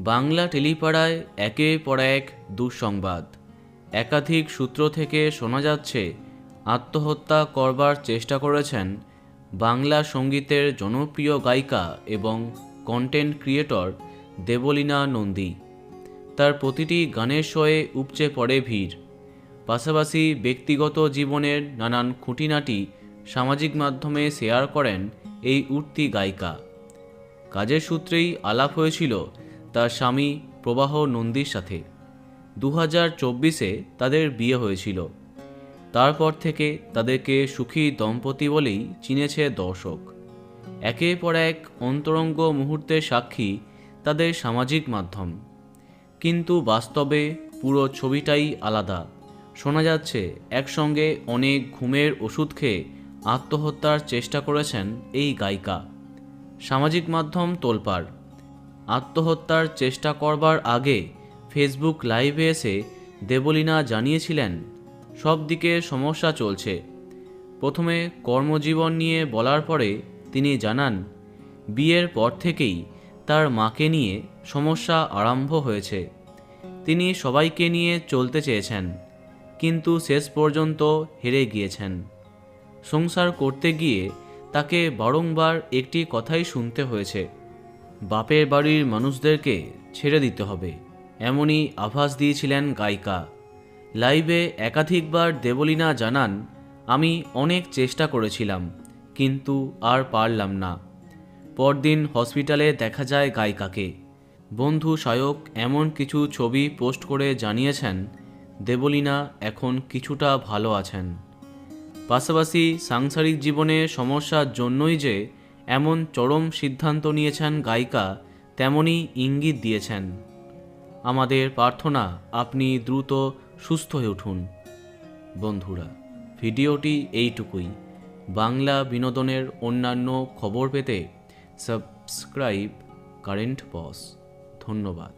বাংলা টেলিপাড়ায় একের পর এক দুঃসংবাদ। একাধিক সূত্র থেকে শোনা যাচ্ছে আত্মহত্যা করবার চেষ্টা করেছেন বাংলা সঙ্গীতের জনপ্রিয় গায়িকা এবং কন্টেন্ট ক্রিয়েটর দেবলীনা নন্দী। তার প্রতিটি গানের শোয়ে উপচে পড়ে ভিড়। পাশাপাশি ব্যক্তিগত জীবনের নানান খুঁটিনাটি সামাজিক মাধ্যমে শেয়ার করেন এই উঠতি গায়িকা। কাজের সূত্রেই আলাপ হয়েছিল তার স্বামী প্রবাহ নন্দীর সাথে। 2024-এ তাদের বিয়ে হয়েছিল। তারপর থেকে তাদেরকে সুখী দম্পতি বলেই চিনেছে দর্শক। একের পর এক অন্তরঙ্গ মুহূর্তের সাক্ষী তাদের সামাজিক মাধ্যম। কিন্তু বাস্তবে পুরো ছবিটাই আলাদা। শোনা যাচ্ছে একসঙ্গে অনেক ঘুমের ওষুধ খেয়ে আত্মহত্যার চেষ্টা করেছেন এই গায়িকা। সামাজিক মাধ্যম তোলপাড়। আত্মহত্যার চেষ্টা করবার আগে ফেসবুক লাইভে এসে দেবলীনা জানিয়েছিলেন সব দিকে সমস্যা চলছে। প্রথমে কর্মজীবন নিয়ে বলার পরে তিনি জানান বিয়ের পর থেকেই তার মাকে নিয়ে সমস্যা আরম্ভ হয়েছে। তিনি সবাইকে নিয়ে চলতে চেয়েছেন, কিন্তু শেষ পর্যন্ত হেরে গিয়েছেন। সংসার করতে গিয়ে তাকে বারংবার একটি কথাই শুনতে হয়েছে, বাপের বাড়ির মানুষদেরকে ছেড়ে দিতে হবে। এমনই আভাস দিয়েছিলেন গায়িকা। লাইভে একাধিকবার দেবলীনা জানান, আমি অনেক চেষ্টা করেছিলাম কিন্তু আর পারলাম না। পরদিন হসপিটালে দেখা যায় গায়িকাকে। বন্ধু সায়ক এমন কিছু ছবি পোস্ট করে জানিয়েছেন দেবলীনা এখন কিছুটা ভালো আছেন। পাশাপাশি সাংসারিক জীবনে সমস্যার জন্যই যে এমন চরম সিদ্ধান্ত নিয়েছেন গায়িকা তেমনই ইঙ্গিত দিয়েছেন। আমাদের প্রার্থনা আপনি দ্রুত সুস্থ হয়ে উঠুন। বন্ধুরা, ভিডিওটি এইটুকুই। বাংলা বিনোদনের অন্যান্য খবর পেতে সাবস্ক্রাইব কারেন্ট বস। ধন্যবাদ।